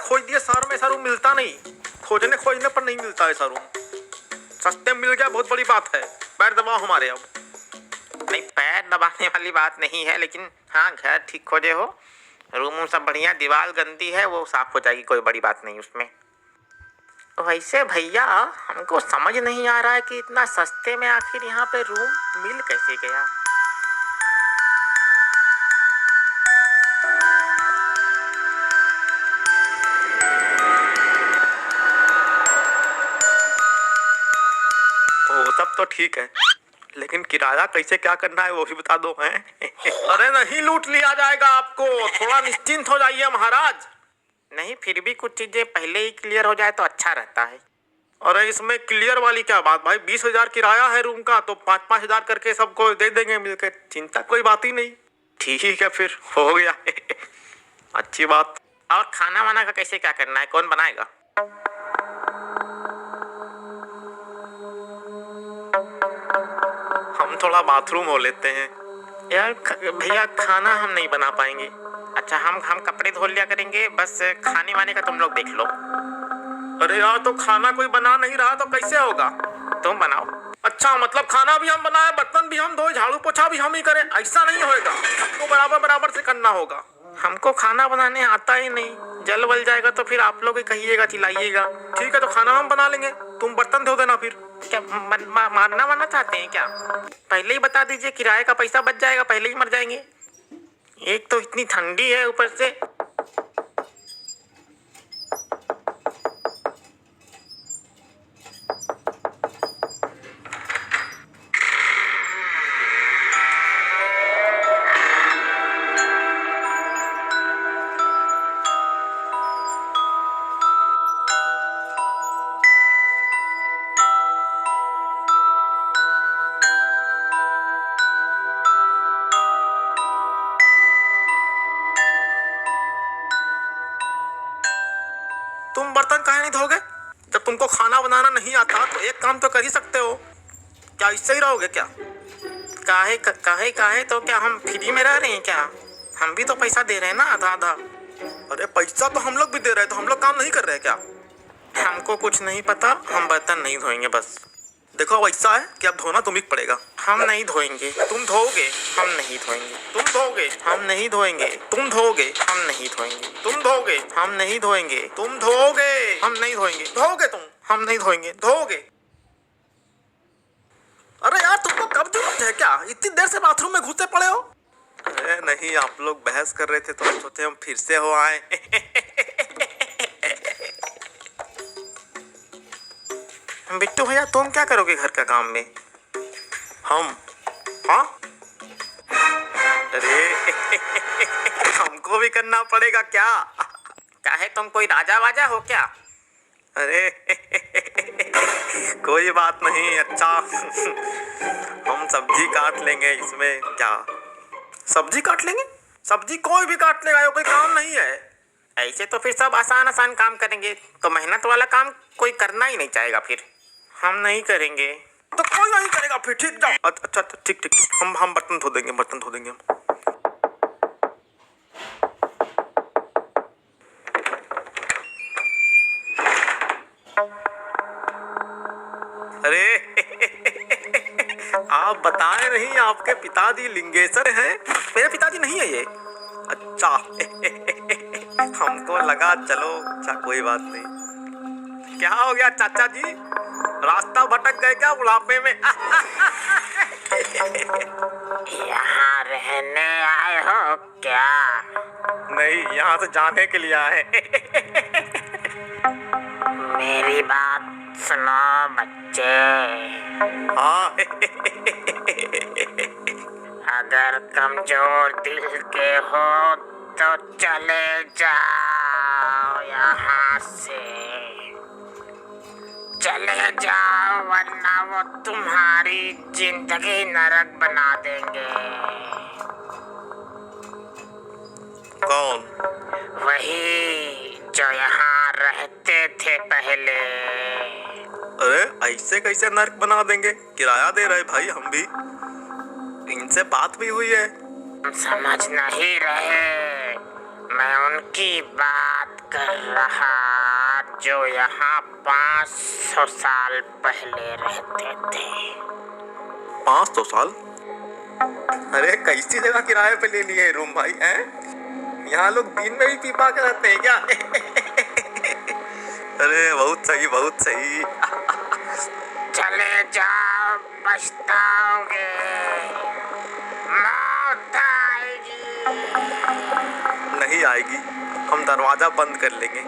खोज दिए शहर में, ऐसा रूम मिलता नहीं, खोजने खोजने पर नहीं मिलता ऐसा रूम। सस्ते में मिल गया, बहुत बड़ी बात है। पैर दबाओ हमारे अब। नहीं, पैर दबाने वाली बात नहीं है, लेकिन हाँ घर ठीक खोजे हो, रूम सब बढ़िया, दीवार गंदी है वो साफ हो जाएगी, कोई बड़ी बात नहीं उसमें। वैसे भैया हमको समझ नहीं आ रहा है कि इतना सस्ते में आखिर यहाँ पे रूम मिल कैसे गया। वो सब तो ठीक है, लेकिन किराया कैसे क्या करना है वो भी बता दो हैं। अरे नहीं लूट लिया जाएगा आपको, थोड़ा निश्चिंत हो जाइए महाराज। नहीं, फिर भी कुछ चीजें पहले ही क्लियर हो जाए तो अच्छा रहता है। अरे इसमें क्लियर वाली क्या बात भाई, 20,000 किराया है रूम का, तो 5-5 हजार करके सबको दे देंगे मिलकर, चिंता कोई बात ही नहीं। ठीक है फिर, हो गया। अच्छी बात। और खाना वाना का कैसे क्या करना है, कौन बनाएगा? हम थोड़ा बाथरूम हो लेते हैं। यार भैया खाना हम नहीं बना पाएंगे। अच्छा हम कपड़े धो लिया करेंगे, बस खाने वाने का तुम लोग देख लो। अरे यार तो खाना कोई बना नहीं रहा तो कैसे होगा? तुम बनाओ। अच्छा मतलब खाना भी हम बनाए, बर्तन भी हम धोए, झाड़ू पोछा भी हम ही करें, ऐसा नहीं होएगा, सबको बराबर बराबर से करना होगा। हमको खाना बनाने आता ही नहीं, जल बल जाएगा तो फिर आप लोग ही कहिएगा, चिल्लाइएगा। ठीक है तो खाना हम बना लेंगे, तुम बर्तन धो देना फिर। क्या मारना वारना चाहते हैं क्या? पहले ही बता दीजिए, किराए का पैसा बच जाएगा, पहले ही मर जाएंगे। एक तो इतनी ठंडी है ऊपर से। तुम बर्तन काहे नहीं धोगे? जब तुमको खाना बनाना नहीं आता तो एक काम तो कर ही सकते हो, क्या इससे ही रहोगे क्या? काहे तो क्या हम फ्री में रह रहे हैं क्या? हम भी तो पैसा दे रहे हैं ना, आधा आधा। अरे पैसा तो हम लोग भी दे रहे हैं, तो हम लोग काम नहीं कर रहे हैं क्या? हमको कुछ नहीं पता, हम बर्तन नहीं धोएंगे बस। देखो अब ऐसा है कि अब धोना तुम्हें पड़ेगा। हम नहीं धोएंगे। तुम धोगे। हम नहीं धोएंगे। तुम धोगे। हम नहीं धोएंगे। तुम धोगे। हम नहीं धोएंगे। तुम धोगे। हम नहीं धोएंगे। तुम धोगे। हम नहीं धोएंगे। धोगे तुम। हम नहीं धोएंगे। धोगे। अरे यार तुमको कब जरूरत है क्या, इतनी देर से बाथरूम में घुसे पड़े हो? अरे नहीं, आप लोग बहस कर रहे थे तो हम सोचे हम फिर से हो आए। बिट्टू भैया तुम क्या करोगे घर का काम में? हम? हाँ? अरे हमको भी करना पड़ेगा क्या? काहे तुम कोई राजा वाजा हो क्या? अरे कोई बात नहीं, अच्छा हम सब्जी काट लेंगे इसमें क्या? सब्जी काट लेंगे? सब्जी कोई भी काट लेगा, ये कोई काम नहीं है। ऐसे तो फिर सब आसान काम करेंगे, तो मेहनत वाला काम कोई करना ही नहीं चाहेगा फिर। हम नहीं करेंगे। तो कोई नहीं करेगा फिर, ठीक जाओ। अच्छा ठीक ठीक, हम बर्तन धो देंगे, बर्तन धो देंगे हम। अरे आप बताए नहीं आपके पिताजी लिंगेश्वर हैं? मेरे पिताजी नहीं है ये। अच्छा हमको लगा चलो, अच्छा कोई बात नहीं। क्या हो गया चाचा जी, रास्ता भटक गए क्या बुढ़ापे में? यहाँ रहने आए हो क्या? नहीं, यहाँ से जाने के लिए आए। मेरी बात सुनो बच्चे। हाँ। अगर कमजोर दिल के हो तो चले जाओ यहाँ से, चले जाओ वरना वो तुम्हारी जिंदगी नरक बना देंगे। कौन? वही जो यहाँ रहते थे पहले। अरे ऐसे कैसे नर्क बना देंगे, किराया दे रहे भाई हम भी, इनसे बात भी हुई है। समझ नहीं रहे, मैं उनकी बात कर रहा जो यहाँ 500 साल पहले रहते थे। 500 साल? अरे कैसी जगह किराए पे ले लिए रूम भाई हैं? यहाँ लोग दिन में भी पी पा के रहते हैं क्या? अरे बहुत सही, बहुत सही। चले जाओ, पछताओगे, मौत आएगी। नहीं आएगी, हम दरवाजा बंद कर लेंगे।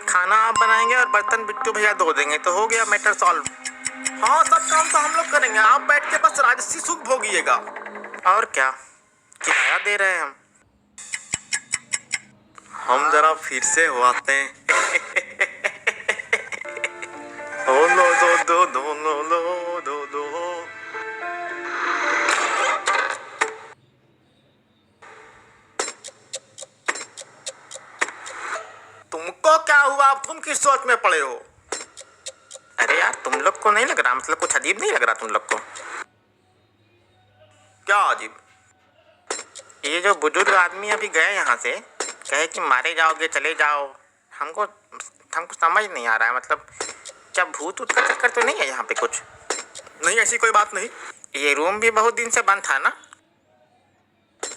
खाना आप बनाएंगे और बर्तन बिट्टू भैया धो देंगे तो हो गया मैटर सॉल्व। हाँ, सब काम तो हम लोग करेंगे, आप बैठ के बस राजसी सुख भोगिएगा। और क्या, किराया दे रहे हैं हम जरा फिर से हो आते हैं। ओ लो दो दो दो लो लो दो दो। तुमको क्या हुआ? अब तुम किस सोच में पड़े हो? अरे यार, तुम लोग को नहीं लग रहा, मतलब कुछ अजीब नहीं लग रहा तुम लोग को? क्या अजीब? ये जो बुजुर्ग आदमी अभी गए यहाँ से, कहे कि मारे जाओगे चले जाओ, हमको समझ नहीं आ रहा है। मतलब क्या भूत ऊत का चक्कर तो नहीं है यहाँ पे कुछ? नहीं, ऐसी कोई बात नहीं। ये रूम भी बहुत दिन से बंद था ना?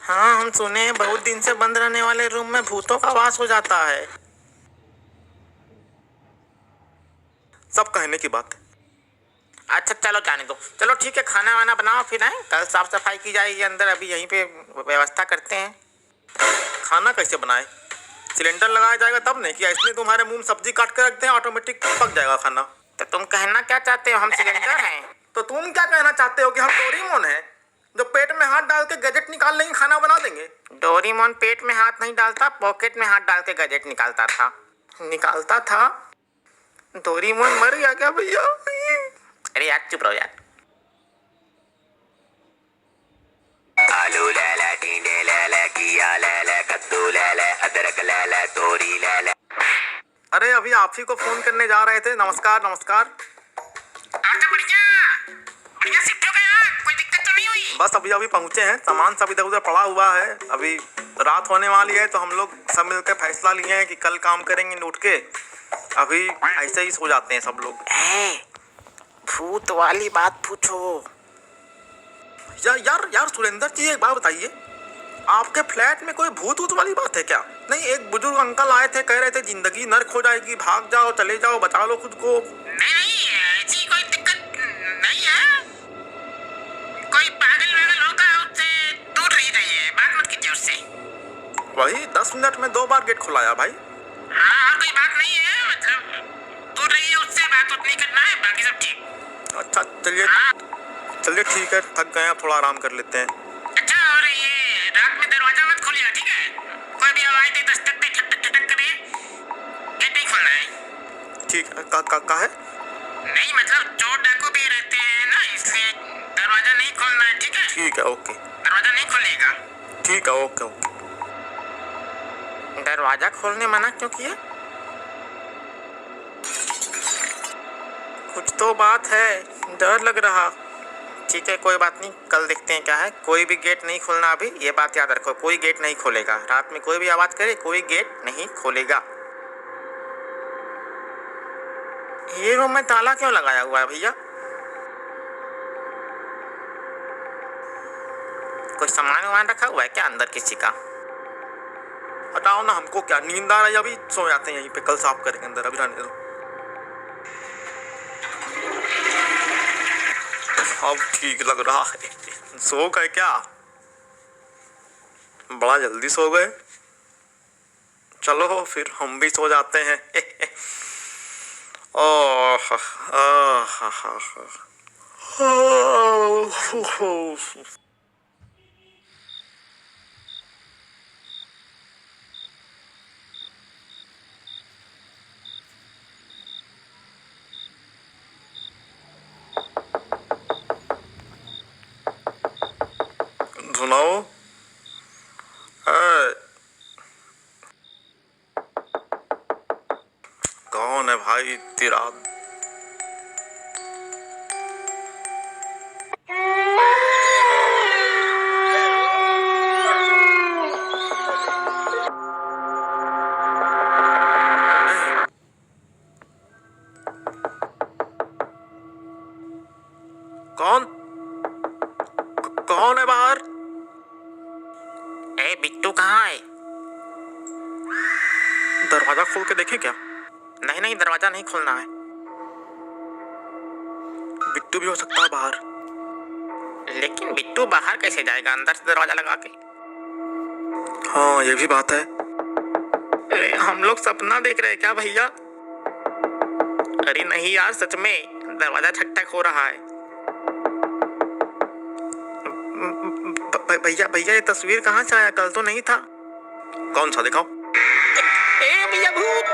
हाँ, हम सुने हैं बहुत दिन से बंद रहने वाले रूम में भूतों का वास हो जाता है। सब कहने की बात है। अच्छा चलो जाने दो, चलो ठीक है, खाना वाना बनाओ फिर है, कल साफ सफाई की जाएगी अंदर, अभी यहीं पे व्यवस्था करते हैं। खाना कैसे बनाए? सिलेंडर लगाया जाएगा तब नहीं? क्या इसलिए तुम्हारे मुंह में सब्जी काट के रखते हैं, ऑटोमेटिक पक जाएगा खाना? तो तुम कहना क्या चाहते हो, हम सिलेंडर हैं? तो तुम क्या कहना चाहते हो कि हम डोरेमोन हैं जो पेट में हाथ डाल के गैजेट निकाल लेंगे, खाना बना देंगे? डोरेमोन पेट में हाथ नहीं डालता, पॉकेट में हाथ डाल के गैजेट निकालता था। निकालता था? डोरेमोन मर गया क्या भैया? अरे यार चुप रहो यार। आलू ले ले, टींडे ले ले, घिया ले ले, कद्दू ले ले, अदरक ले ले, तोरी ले ले। अरे अभी आप ही को फोन करने जा रहे थे। नमस्कार नमस्कार। बढ़िया शिफ्ट हो गया, कोई दिक्कत तो नहीं हुई? बस अभी अभी पहुंचे हैं, सामान सब इधर उधर पड़ा हुआ है। अभी रात होने वाली है तो हम लोग सब मिलकर फैसला लिए हैं कि कल काम करेंगे लौट के। अभी ऐसे ही सो जाते हैं सब लोग। भूत वाली बात पूछो। यार सुरेंद्र जी, एक बात बताइए, आपके फ्लैट में कोई भूत वूत वाली बात है क्या? नहीं, एक बुजुर्ग अंकल आए थे, कह रहे थे जिंदगी नर्क हो जाएगी, भाग जाओ, चले जाओ, बचा लो खुद को। नहीं, ऐसी कोई दिक्कत नहीं है। कोई पागल होगा, उससे दूर रही जाइए, बात मत कीजिए उससे। वही 10 मिनट में 2 बार गेट खुलाया भाई। हाँ, और कोई बात नहीं है, मतलब दूर रहिए उससे, बात उतनी करना है, बाकी सब ठीक। अच्छा चलिए ठीक है, थक गए हैं, थोड़ा आराम कर लेते हैं। अच्छा, और ये रात में दरवाजा मत खोलिएगा, ठीक है? कोई भी आवाज दे, दस्तक दे, ठक ठक ठक करे, गेट नहीं खोलना है। ठीक है, का है? नहीं, मतलब चोर डाकू भी रहते हैं ना, इसलिए दरवाजा नहीं खोलना है, ठीक है? ठीक है, ओके। दरवाजा नहीं खोलिएगा। ठीक है, ओके। दरवाजा खोलने मना क्यों किया? कुछ तो बात है, डर लग रहा। ठीक है, कोई बात नहीं, कल देखते हैं क्या है। कोई भी गेट नहीं खोलना अभी, ये बात याद रखो, कोई गेट नहीं खोलेगा। रात में कोई भी आवाज करे, कोई गेट नहीं खोलेगा। ये रूम में ताला क्यों लगाया हुआ है भैया? कोई सामान वामान रखा हुआ है क्या अंदर किसी का? हटाओ ना, हमको क्या नींद आ रही है? अभी सो जाते हैं यहीं पे, कल साफ करेंगे अंदर, अभी रहने दो। अब ठीक लग रहा है। सो गए क्या? बड़ा जल्दी सो गए। चलो फिर हम भी सो जाते हैं। ओह सुनाओ। कौन है भाई तेरा? खोल के देखें क्या? नहीं नहीं, दरवाजा नहीं खोलना है। बिट्टू भी हो सकता है बाहर। लेकिन बिट्टू बाहर कैसे जाएगा अंदर से दरवाजा लगा के? हाँ ये भी बात है। अरे हम लोग सपना देख रहे हैं क्या भैया? अरे नहीं यार, सच में दरवाजा ठक ठक हो रहा है। भैया भैया ये तस्वीर कहाँ से आया? कल तो नहीं था। कौन सा दिखाओ? ए भैया भूत!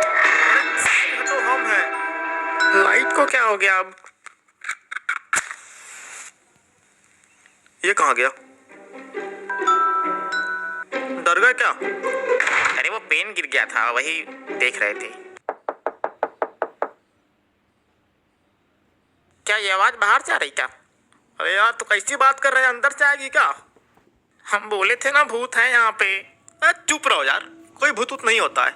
तो हम है। लाइट को क्या हो गया अब? ये कहाँ गया? डर गए क्या? अरे वो पेन गिर गया था, वही देख रहे थे। क्या ये आवाज बाहर से आ रही क्या? अरे यार तो कैसी बात कर रहे हैं, अंदर से आएगी क्या? हम बोले थे ना भूत है यहाँ पे। चुप रहो यार, कोई भूत नहीं होता है।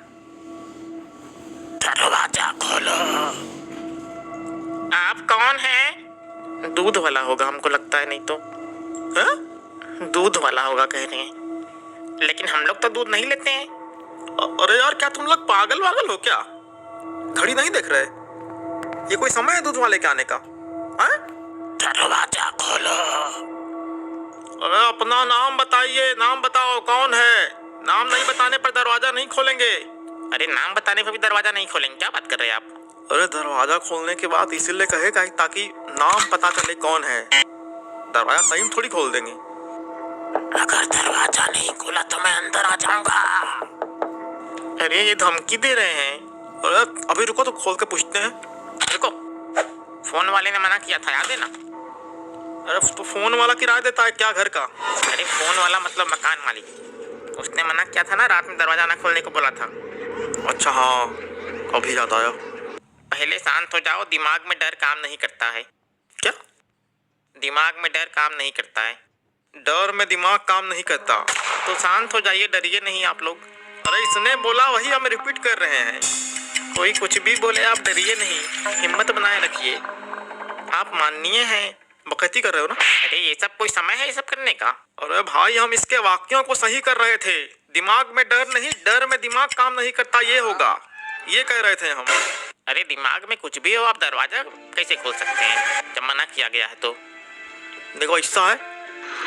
दरवाजा खोलो। आप कौन हैं? दूध वाला होगा हमको लगता है, नहीं तो हैं? दूध वाला होगा कह रहे हैं, लेकिन हम लोग तो दूध नहीं लेते हैं। अरे यार क्या तुम लोग पागल वागल हो क्या? घड़ी नहीं देख रहे? ये कोई समय है दूध वाले के आने का? हैं? दरवाजा खोलो। अरे अपना नाम बताइए, नाम बताओ कौन है? नाम नहीं बताने पर दरवाजा नहीं खोलेंगे। अरे नाम बताने पर भी दरवाजा नहीं खोलेंगे? क्या बात कर रहे हैं आप? अरे दरवाजा खोलने के बाद इसीलिए कहेगा ताकि नाम पता चले कौन है। दरवाजा सही में थोड़ी खोल देंगे। अगर दरवाजा नहीं खोला तो मैं अंदर आ जाऊंगा। अरे ये धमकी दे रहे हैं। अरे अभी रुको तो खोल के पूछते हैं। रुको, फोन वाले ने मना किया था, याद है ना? अरे तो फोन वाला किराया देता है क्या घर का? अरे फोन वाला मतलब मकान मालिक, उसने मना किया था ना, रात में दरवाजा ना खोलने को बोला था। अच्छा हाँ, अभी याद आया। पहले शांत हो जाओ, दिमाग में डर काम नहीं करता है। क्या? दिमाग में डर काम नहीं करता है। डर में दिमाग काम नहीं करता? तो शांत हो जाइए, डरिए नहीं आप लोग। अरे इसने बोला वही हम रिपीट कर रहे हैं। कोई कुछ भी बोले, आप डरिए नहीं, हिम्मत बनाए रखिए। आप माननीय हैं। बकैती कर रहे हो ना? अरे ये सब कोई समय है ये सब करने का? अरे भाई हम इसके वाक्यों को सही कर रहे थे। दिमाग में डर नहीं, डर में दिमाग काम नहीं करता, ये होगा, ये कह रहे थे हम। अरे दिमाग में कुछ भी हो, आप दरवाजा कैसे खोल सकते हैं जब मना किया गया है तो? देखो ऐसा है,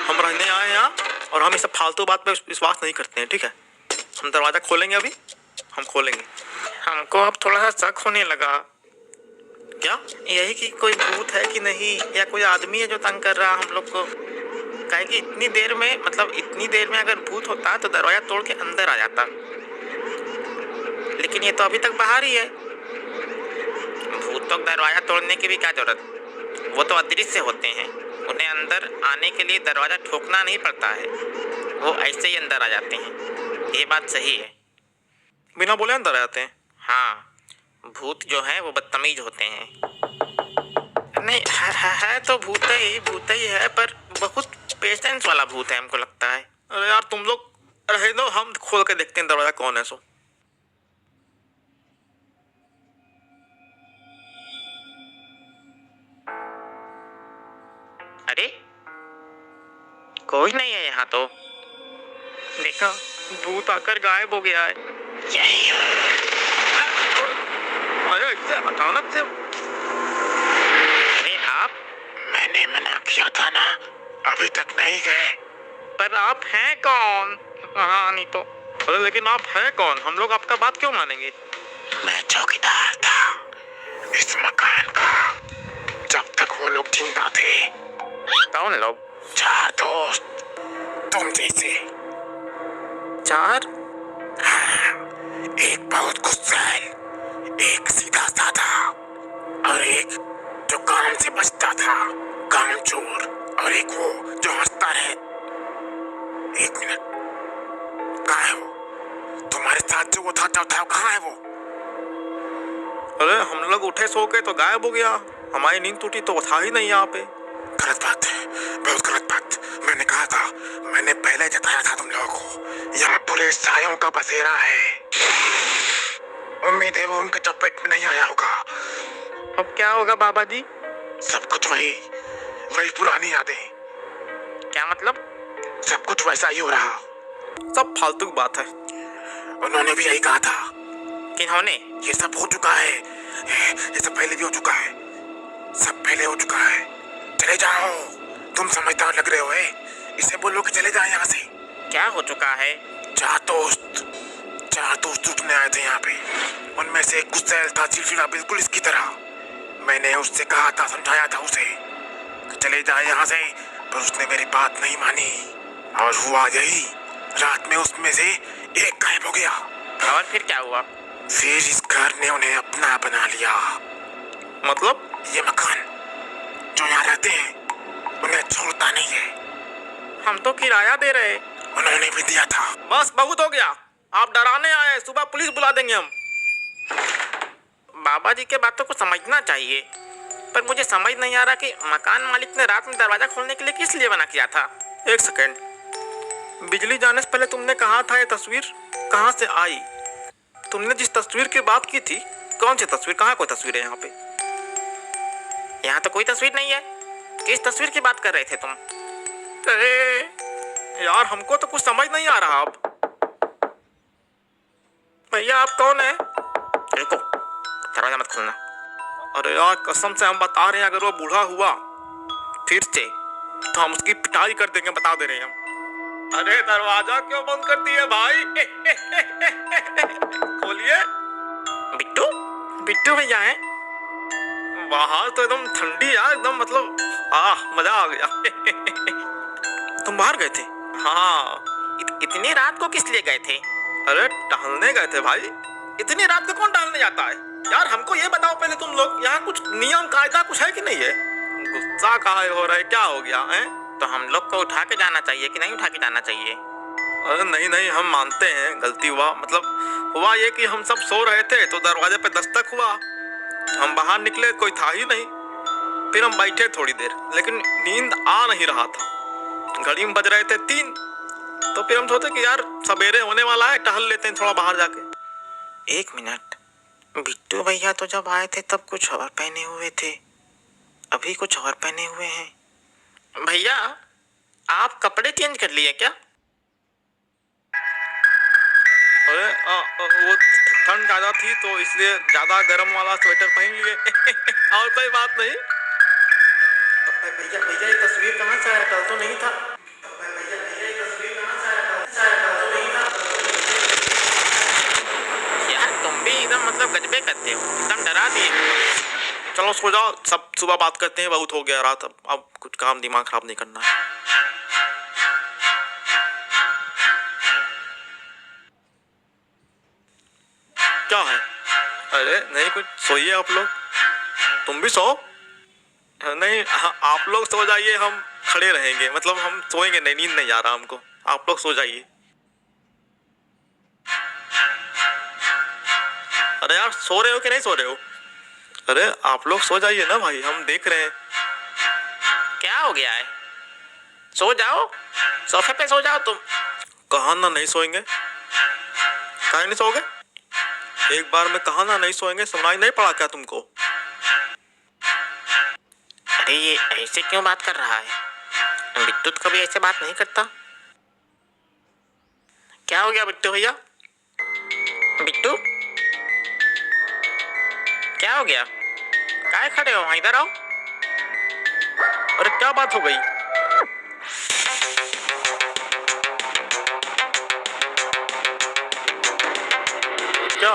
हम रहने आए हैं यहाँ और हम इस फालतू बात पे विश्वास नहीं करते हैं, ठीक है? हम दरवाजा खोलेंगे, अभी हम खोलेंगे। हमको अब थोड़ा सा शक होने लगा। क्या? यही कि कोई भूत है कि नहीं, या कोई आदमी है जो तंग कर रहा हम लोग को। काहे कि इतनी देर में, मतलब इतनी देर में अगर भूत होता तो दरवाजा तोड़ के अंदर आ जाता, लेकिन ये तो अभी तक बाहर ही है। भूत तो दरवाजा तोड़ने की भी क्या जरूरत, वो तो अदृश्य होते हैं, उन्हें अंदर आने के लिए दरवाजा ठोकना नहीं पड़ता है, वो ऐसे ही अंदर आ जाते हैं। ये बात सही है। बिना बोले अंदर आ जाते हैं? हाँ, भूत जो है वो बदतमीज होते हैं। नहीं है तो भूत ही है, पर बहुत पेशेंस वाला भूत है हमको लगता है। अरे यार तुम लोग रहे दो, हम खोल के देखते हैं दरवाजा कौन है। सो अरे कोई नहीं है यहाँ तो। देखा, भूत आकर गायब हो गया है। अरे अचानक से। अरे आप, मैंने मना किया था ना, अभी तक नहीं गए। पर आप हैं कौन? हाँ नहीं तो। अरे लेकिन आप हैं कौन? हम लोग आपका बात क्यों मानेंगे? मैं चौकीदार था इस मकान का, जब तक वो लोग जिंदा थे। कौन लोग? 4 दोस्त, तुम जैसे। 4? एक बहुत गुस्सैल, एक सीधा साधा, और एक जो काम से बचता था, कामचोर, और एक वो जो हंसता रहे। 1 मिनट, कहाँ है वो? तुम्हारे साथ जो वो था चौथा, कहाँ है वो? अरे हम लोग उठे सो के तो गायब हो गया, हमारी नींद टूटी तो वो था ही नहीं यहाँ पे। गलत बात है, बहुत गलत बात। मैंने कहा था, मैंने पहले जताया था तुम लोगों को, यहाँ पुलिस सायों का बसेरा है। उम्मीद है वो उनके चपेट में नहीं आया होगा। अब क्या होगा बाबा जी? सब कुछ वही पुरानी यादें। क्या मतलब? सब कुछ वैसा ही हो रहा। सब फालतू की बात है। उन्होंने भी यही कहा था। किन्होंने? ये सब हो चुका है, ये सब पहले भी हो चुका है, सब पहले हो चुका है। चले जाओ, तुम समझदार लग रहे हो। इसे बोलो कि चले जाओ यहाँ से। क्या हो चुका है? चार दोस्त जुटने आए थे यहाँ पे। उनमें से एक गुस्सैल था, चिड़चिड़ा, बिल्कुल इसकी तरह। मैंने उससे कहा था, समझाया था उसे कि चले जाए यहाँ से, पर उसने मेरी बात नहीं मानी। और हुआ यही, रात में उसमें से एक गायब हो गया। और फिर क्या हुआ? फिर इस घर ने उन्हें अपना बना लिया। मतलब? ये मकान जो यहाँ रहते हैं उन्हें छोड़ता नहीं है। हम तो किराया दे रहे। उन्होंने भी दिया था। बस बहुत हो गया, आप डराने आए, सुबह पुलिस बुला देंगे हम। बाबा जी के बातों को समझना चाहिए, पर मुझे समझ नहीं आ रहा कि मकान मालिक ने रात में दरवाजा खोलने के लिए किस लिए मना किया था। एक सेकेंड, बिजली जाने से पहले तुमने कहा था ये तस्वीर कहाँ से आई? तुमने जिस तस्वीर की बात की थी, कौन सी तस्वीर? कहाँ कोई तस्वीर है यहाँ पे? यहाँ तो कोई तस्वीर नहीं है। किस तस्वीर की बात कर रहे थे तुम? अरे यार, हमको तो कुछ समझ नहीं आ रहा। अब भैया आप कौन है? रुको, दरवाजा मत खोलना। अरे यार, कसम से हम बता रहे हैं, अगर वो बूढ़ा हुआ फिर से तो हम उसकी पिटाई कर देंगे, बता दे रहे हैं हम। अरे दरवाजा क्यों बंद कर दिए भाई? खोलिए। बिट्टू? बिट्टू भैया हैं? बाहर तो एकदम ठंडी यार, एकदम मतलब मजा आ गया। तुम बाहर गए थे? हाँ। इतनी रात को किस लिए गए थे? अरे टहलने गए थे भाई। इतनी रात को कौन टहलने जाता है यार? हमको ये बताओ पहले, तुम लोग यहाँ कुछ नियम कायदा कुछ है कि नहीं है? गुस्सा काहे हो रहा है, क्या हो गया है? तो हम लोग को उठा के जाना चाहिए कि नहीं उठा के जाना चाहिए? अरे नहीं नहीं, हम मानते हैं गलती हुआ। मतलब हुआ ये कि हम सब सो रहे थे तो दरवाजे पे दस्तक हुआ, हम बाहर निकले, कोई था ही नहीं। फिर हम बैठे थोड़ी देर, लेकिन नींद आ नहीं रहा था। घड़ी में बज रहे थे 3, तो फिर हम सोचे कि यार सवेरे होने वाला है, टहल लेते हैं थोड़ा बाहर जाके। 1 मिनट, बिट्टू भैया तो जब आए थे तब कुछ और पहने हुए थे, अभी कुछ और पहने हुए हैं। भैया आप कपड़े चेंज कर लिए क्या? अरे वो ठंड ज्यादा थी तो इसलिए ज्यादा गर्म वाला स्वेटर पहन लिए। और कोई बात नहीं। भैया भैया, ये तस्वीर कहाँ से आया? कल तो नहीं था। भैया भैया, ये तस्वीर कहाँ से आया? कल तो नहीं था। यार तुम भी एकदम मतलब गजबे करते हो, एकदम डरा दिए। चलो सो जाओ, सब सुबह बात करते हैं, बहुत हो गया रात। अब कुछ काम दिमाग खराब नहीं करना है। क्या है? अरे नहीं, कुछ सोइए आप लोग, तुम भी सो। नहीं आप लोग सो जाइए, हम खड़े रहेंगे, मतलब हम सोएंगे नहीं, नींद नहीं आ रहा हमको। आप लोग सो जाइए। अरे यार, सो रहे हो कि नहीं सो रहे हो? अरे आप लोग सो जाइए ना भाई, हम देख रहे हैं। क्या हो गया है? सो जाओ, सोफे पे सो जाओ तुम। कहा ना नहीं सोएंगे? काहे नहीं सोओगे? एक बार में कहा ना नहीं सोएंगे, सुनाई नहीं पड़ा क्या तुमको? अरे ये ऐसे क्यों बात कर रहा है? बिट्टू तो कभी ऐसे बात नहीं करता। क्या हो गया बिट्टू भैया? बिट्टू क्या हो गया? काहे खड़े हो? इधर आओ। अरे क्या बात हो गई? क्या?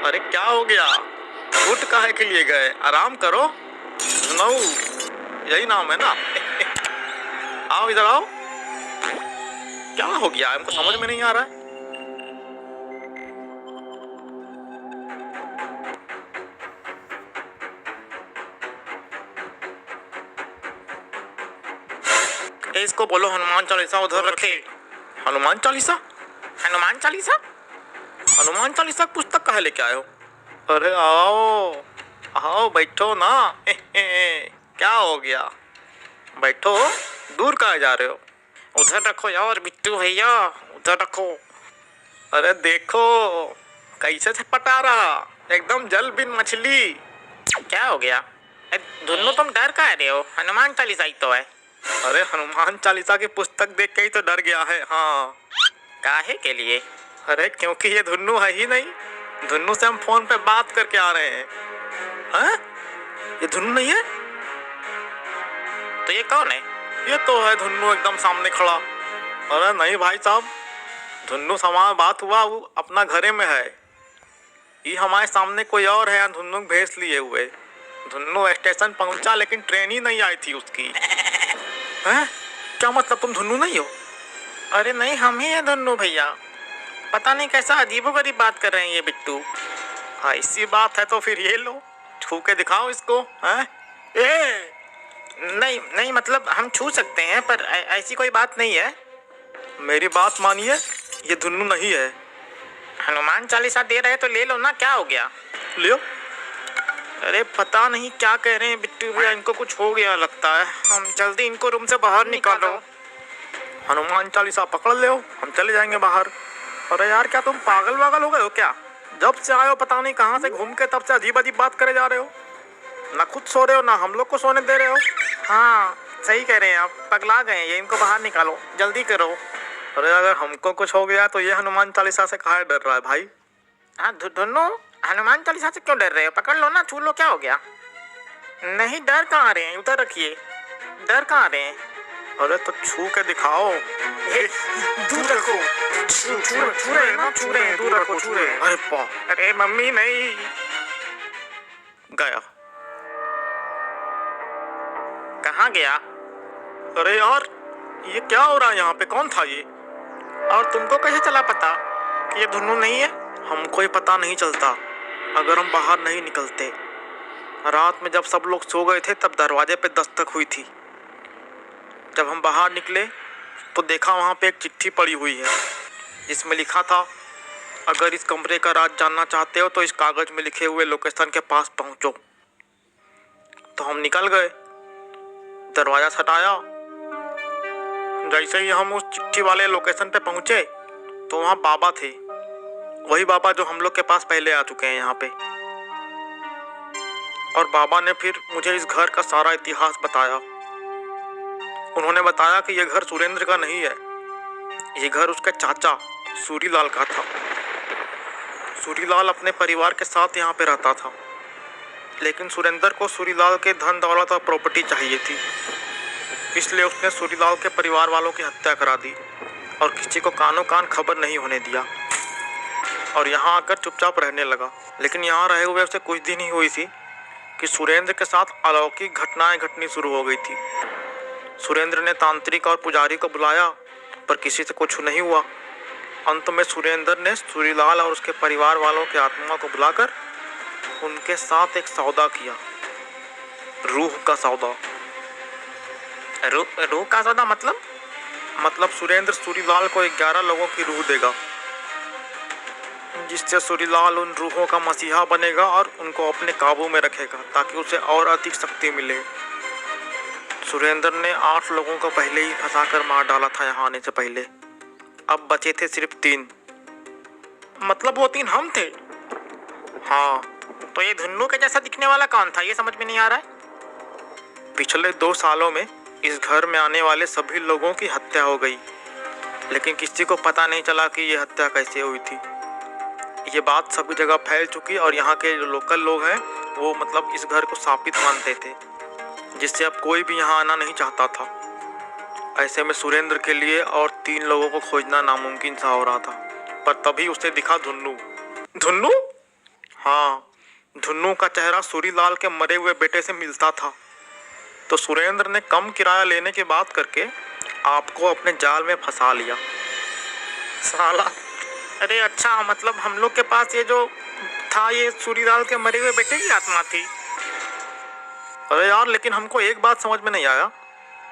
अरे क्या हो गया? उठ काहे के लिए गए? आराम करो। नऊ, यही नाम है ना? आओ इधर आओ। क्या हो गया? हमको समझ में नहीं आ रहा है। इसको बोलो हनुमान चालीसा उधर रखे। हनुमान चालीसा? हनुमान चालीसा? हनुमान चालीसा पुस्तक कहाँ लेके आए हो? अरे आओ आओ, बैठो ना। क्या हो गया? बैठो, दूर कहाँ जा रहे हो? उधर रखो यार बिट्टू भैया, उधर रखो। अरे देखो कैसे छटपटा रहा, एकदम जल बिन मछली। क्या हो गया? दोनों तुम डर का रहे हो? हनुमान चालीसा ही तो है। अरे हनुमान चालीसा की पुस्तक देख के ही तो डर गया है। हाँ। काहे के लिए? अरे क्योंकि ये धुन्नू है ही नहीं। धुन्नू से हम फोन पे बात करके आ रहे हैं। हैं? ये धुन्नू नहीं है? तो ये कौन है? ये तो है धुन्नू एकदम सामने खड़ा। अरे नहीं भाई साहब, धुन्नू से हमारा बात हुआ, वो अपना घरे में है। ये हमारे सामने कोई और है, धुन्नू को भेज लिए हुए। धुन्नू स्टेशन पहुंचा लेकिन ट्रेन ही नहीं आई थी उसकी। हैं? क्या मतलब तुम धुन्नू नहीं हो? अरे नहीं, हम ही हैं धुन्नू भैया। पता नहीं कैसा अजीबोगरीब बात कर रहे हैं ये बिट्टू। ऐसी बात है तो फिर ये लो, छू के दिखाओ इसको। हैं? ए नहीं नहीं, मतलब हम छू सकते हैं पर ऐसी कोई बात नहीं है। मेरी बात मानिए, ये धुन्नू नहीं है। हनुमान चालीसा दे रहे तो ले लो ना, क्या हो गया? लियो। अरे पता नहीं क्या कह रहे हैं बिट्टू भैया, इनको कुछ हो गया लगता है। हम जल्दी इनको रूम से बाहर निकालो। हनुमान चालीसा पकड़ ले, हम चले जाएंगे बाहर। अरे यार, क्या तुम पागल वागल हो गए हो क्या? जब से आए हो पता नहीं कहाँ से घूम के, तब से अजीब अजीब बात करे जा रहे हो। ना खुद सो रहे हो ना हम लोग को सोने दे रहे हो। हाँ सही कह रहे हैं आप, पगला गए हैं। ये इनको बाहर निकालो, जल्दी करो। अरे अगर हमको कुछ हो गया तो ये हनुमान चालीसा से काहे डर रहा है भाई? हाँ धुन्नू, हनुमान चालीसा से क्यों डर रहे हो? पकड़ लो ना, छू लो, क्या हो गया? नहीं, डर कहाँ रहे हैं, उधर रखिए। डर कहाँ रहे हैं? अरे तो छू के दिखाओ। दूर रखो। छू रहे हैं ना, छू रहे हैं, दूर रखो, छू रहे हैं। अरे पा, अरे मम्मी नहीं। गया। कहाँ गया? अरे यार, ये क्या हो रहा है यहाँ पे? कौन था ये? और तुमको कैसे चला पता कि ये धुन्नू नहीं है? हमको ही पता नहीं चलता अगर हम बाहर नहीं निकलते। रात में जब सब लोग सो गए थे तब दरवाजे पे दस्तक हुई थी। जब हम बाहर निकले तो देखा वहाँ पे एक चिट्ठी पड़ी हुई है जिसमें लिखा था, अगर इस कमरे का राज जानना चाहते हो तो इस कागज में लिखे हुए लोकेशन के पास पहुँचो। तो हम निकल गए, दरवाज़ा सटाया। जैसे ही हम उस चिट्ठी वाले लोकेशन पे पहुँचे तो वहाँ बाबा थे, वही बाबा जो हम लोग के पास पहले आ चुके हैं यहाँ पे। और बाबा ने फिर मुझे इस घर का सारा इतिहास बताया। उन्होंने बताया कि ये घर सुरेंद्र का नहीं है, ये घर उसके चाचा सूरीलाल का था। सूरीलाल अपने परिवार के साथ यहाँ पे रहता था, लेकिन सुरेंद्र को सूरीलाल के धन दौलत और प्रॉपर्टी चाहिए थी, इसलिए उसने सूरीलाल के परिवार वालों की हत्या करा दी और किसी को कानो कान खबर नहीं होने दिया और यहाँ आकर चुपचाप रहने लगा। लेकिन यहाँ रहे हुए उसे कुछ दिन ही हुई थी कि सुरेंद्र के साथ अलौकिक घटनाएं घटनी शुरू हो गई थी। सुरेंद्र ने तांत्रिक और पुजारी को बुलाया पर किसी से कुछ नहीं हुआ। अंत में सुरेंद्र ने सूरीलाल और उसके परिवार वालों की आत्मा को बुलाकर उनके साथ एक सौदा किया, रूह का सौदा। रूह का सौदा मतलब सुरेंद्र सूरीलाल को 11 लोगों की रूह देगा, जिससे सूरीलाल उन रूहों का मसीहा बनेगा और उनको अपने काबू में रखेगा ताकि उसे और अधिक शक्ति मिले। सुरेंद्र ने 8 लोगों को पहले ही फंसाकर मार डाला था यहाँ आने से पहले। अब बचे थे सिर्फ 3। मतलब वो 3 हम थे? हाँ। तो ये धुन्नू के जैसा दिखने वाला कौन था, ये समझ में नहीं आ रहा है। पिछले 2 सालों में इस घर में आने वाले सभी लोगों की हत्या हो गई, लेकिन किसी को पता नहीं चला कि ये हत्या कैसे हुई थी। ये बात सभी जगह फैल चुकी और यहाँ के जो लोकल लोग हैं वो मतलब इस घर को शापित मानते थे, जिससे अब कोई भी यहाँ आना नहीं चाहता था। ऐसे में सुरेंद्र के लिए और 3 लोगों को खोजना नामुमकिन सा हो रहा था। पर तभी उसे दिखा धुन्नू। धुन्नू? हाँ, धुन्नू का चेहरा सूरीलाल के मरे हुए बेटे से मिलता था। तो सुरेंद्र ने कम किराया लेने की बात करके आपको अपने जाल में फंसा लिया। साला, अरे अच्छा, मतलब हम लोग के पास ये जो था ये सूरीलाल के मरे हुए बेटे की आत्मा थी। अरे यार, लेकिन हमको एक बात समझ में नहीं आया।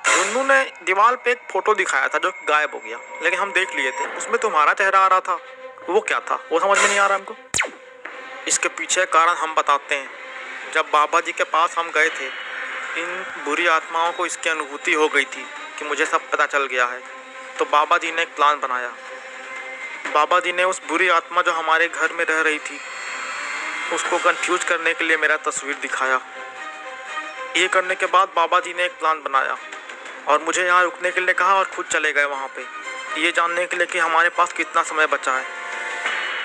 धुन्नू ने दीवार पे एक फोटो दिखाया था जो गायब हो गया, लेकिन हम देख लिए थे, उसमें तुम्हारा चेहरा आ रहा था। वो क्या था वो समझ में नहीं आ रहा हमको। इसके पीछे कारण हम बताते हैं। जब बाबा जी के पास हम गए थे, इन बुरी आत्माओं को इसकी अनुभूति हो गई थी कि मुझे सब पता चल गया है। तो बाबा जी ने एक प्लान बनाया। बाबा जी ने उस बुरी आत्मा जो हमारे घर में रह रही थी उसको कंफ्यूज करने के लिए मेरा तस्वीर दिखाया। ये करने के बाद बाबा जी ने एक प्लान बनाया और मुझे यहाँ रुकने के लिए कहा और खुद चले गए वहाँ पे, ये जानने के लिए कि हमारे पास कितना समय बचा है।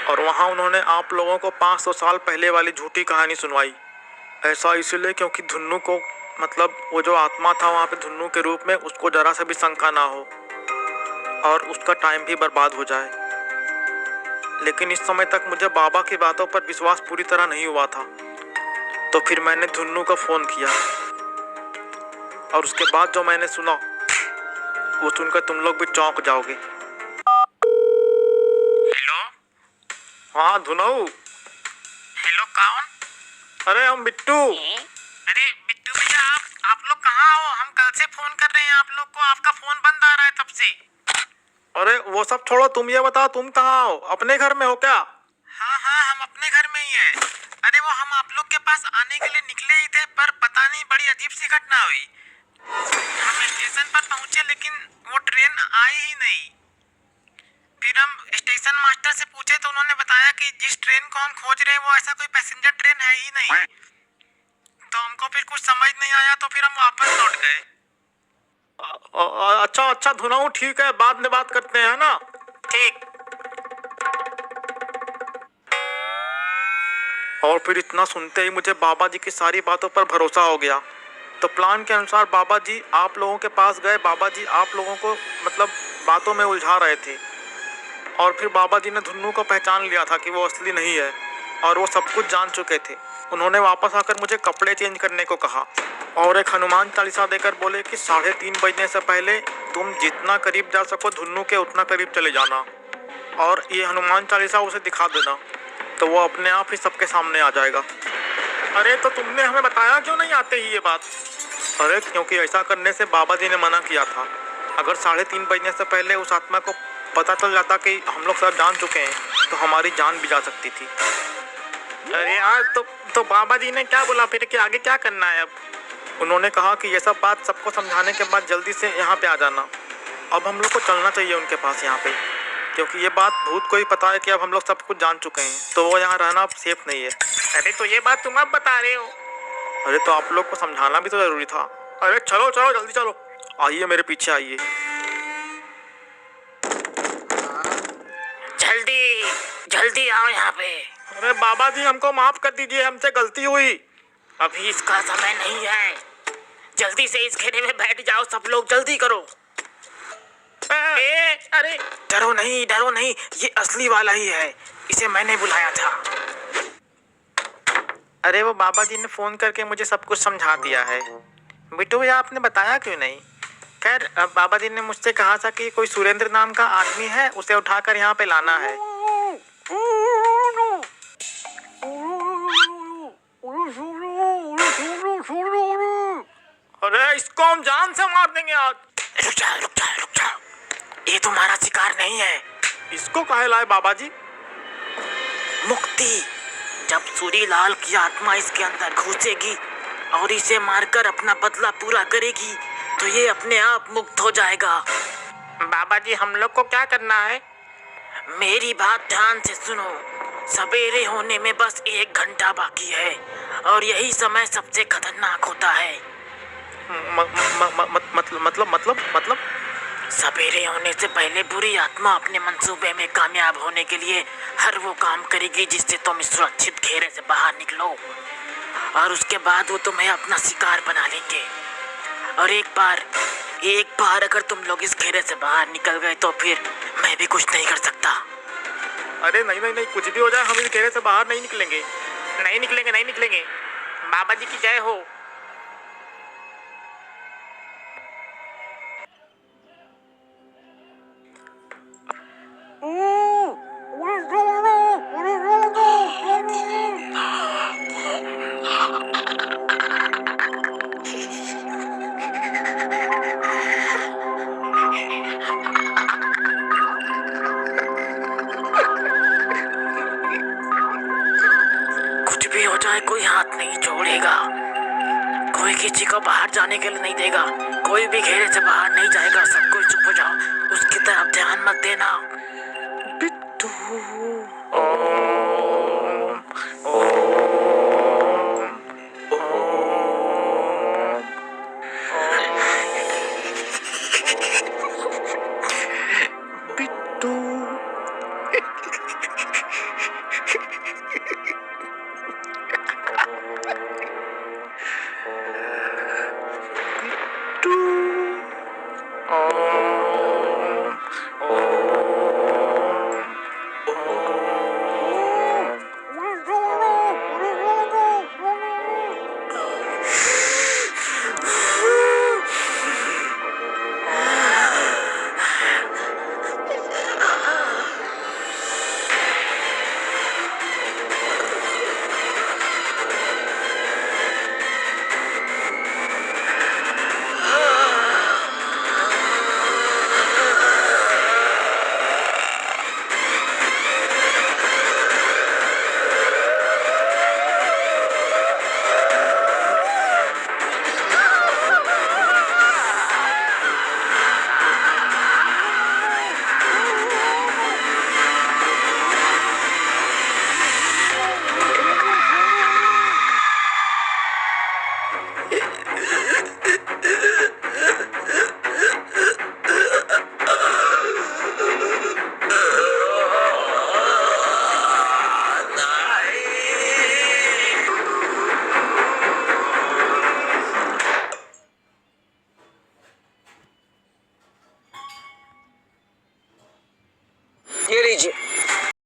और वहाँ उन्होंने आप लोगों को 500 साल पहले वाली झूठी कहानी सुनवाई। ऐसा इसलिए क्योंकि धुन्नू को मतलब वो जो आत्मा था वहाँ पे धुन्नू के रूप में, उसको जरा सा भी शंका ना हो और उसका टाइम भी बर्बाद हो जाए। लेकिन इस समय तक मुझे बाबा की बातों पर विश्वास पूरी तरह नहीं हुआ था। तो फिर मैंने धुन्नू को फ़ोन किया और उसके बाद जो मैंने सुना वो सुनकर तुम लोग भी चौंक जाओगे। हेलो। हाँ धुनऊ। हेलो कौन? अरे हम बिट्टू। अरे बिट्टू भैया, आप लोग कहाँ हो? हम कल से फोन कर रहे हैं आप लोग को, आपका फोन बंद आ रहा है तब से। अरे वो सब छोड़ो, तुम ये बताओ तुम कहाँ हो? अपने घर में हो क्या? हाँ, हम अपने घर में ही हैं। अरे वो हम आप लोग के पास आने के लिए निकले ही थे, पर पता नहीं बड़ी अजीब सी घटना हुई। हम स्टेशन पर पहुंचे लेकिन वो ट्रेन आई ही नहीं। फिर हम स्टेशन मास्टर से पूछे तो उन्होंने बताया कि जिस ट्रेन को हम खोज रहे हैं वो ऐसा कोई पैसेंजर ट्रेन है ही नहीं। तो हमको फिर कुछ समझ नहीं आया तो फिर हम वापस लौट गए। अच्छा धुनाऊ, ठीक है, बाद में बात करते हैं ना। ठीक। और फिर इतना सुनते ही मुझे बाबा जी की सारी बातों पर भरोसा हो गया। तो प्लान के अनुसार बाबा जी आप लोगों के पास गए। बाबा जी आप लोगों को मतलब बातों में उलझा रहे थे और फिर बाबा जी ने धुन्नू को पहचान लिया था कि वो असली नहीं है और वो सब कुछ जान चुके थे। उन्होंने वापस आकर मुझे कपड़े चेंज करने को कहा और एक हनुमान चालीसा देकर बोले कि 3:30 बजने से पहले तुम जितना करीब जा सको धुन्नू के उतना करीब चले जाना और ये हनुमान चालीसा उसे दिखा देना, तो वो अपने आप ही सबके सामने आ जाएगा। अरे तो तुमने हमें बताया क्यों नहीं आते ही ये बात? अरे क्योंकि ऐसा करने से बाबा जी ने मना किया था। अगर 3:30 बजने से पहले उस आत्मा को पता चल जाता कि हम लोग सब जान चुके हैं तो हमारी जान भी जा सकती थी। अरे यार तो बाबा जी ने क्या बोला फिर कि आगे क्या करना है अब? उन्होंने कहा कि ये सब बात सबको समझाने के बाद जल्दी से यहाँ पे आ जाना। अब हम लोग को चलना चाहिए उनके पास यहाँ पे, क्योंकि ये बात भूत को ही पता है कि अब हम लोग सब कुछ जान चुके हैं, तो वो यहाँ रहना अब सेफ नहीं है। अरे तो ये बात तुम अब बता रहे हो? अरे तो आप लोग को समझाना भी तो जरूरी था। अरे चलो जल्दी चलो, आइए मेरे पीछे आइए। जल्दी आओ यहाँ पे। अरे बाबा जी हमको माफ कर दीजिए, हमसे गलती हुई। अभी इसका समय नहीं है, जल्दी से इस घेरे में बैठ जाओ सब लोग, जल्दी करो। अरे डरो नहीं, ये असली वाला ही है, इसे मैंने बुलाया था। अरे वो बाबा जी ने फोन करके मुझे सब कुछ समझा दिया है। बिट्टू भैया आपने बताया क्यों नहीं? खैर बाबा जी ने मुझसे कहा था कि कोई सुरेंद्र नाम का आदमी है, उसे उठाकर यहाँ पे लाना है। अरे इसको हम जान से मार देंगे आज। रुक जा, ये तुम्हारा शिकार नहीं है। इसको काहे लाए बाबा जी? मुक्ति। जब सूरीलाल की आत्मा इसके अंदर घुसेगी और इसे मारकर अपना बदला पूरा करेगी तो ये अपने आप मुक्त हो जाएगा। बाबा जी हम लोग को क्या करना है? मेरी बात ध्यान से सुनो। सवेरे होने में बस 1 घंटा बाकी है और यही समय सबसे खतरनाक होता है। मतलब सवेरे होने से पहले बुरी आत्मा अपने मंसूबे में कामयाब होने के लिए हर वो काम करेगी जिससे तुम सुरक्षित घेरे से बाहर निकलो और उसके बाद वो तुम्हें अपना शिकार बना लेंगे। और एक बार अगर तुम लोग इस घेरे से बाहर निकल गए तो फिर मैं भी कुछ नहीं कर सकता। अरे नहीं, कुछ भी हो जाए हम इस घेरे से बाहर नहीं निकलेंगे। नहीं निकलेंगे। बाबा जी की जय हो। कोई हाथ नहीं छोड़ेगा, कोई किसी को बाहर जाने के लिए नहीं देगा, कोई भी घेरे से बाहर नहीं जाएगा। सब कोई चुप हो जाओ, उसकी तरफ ध्यान मत देना।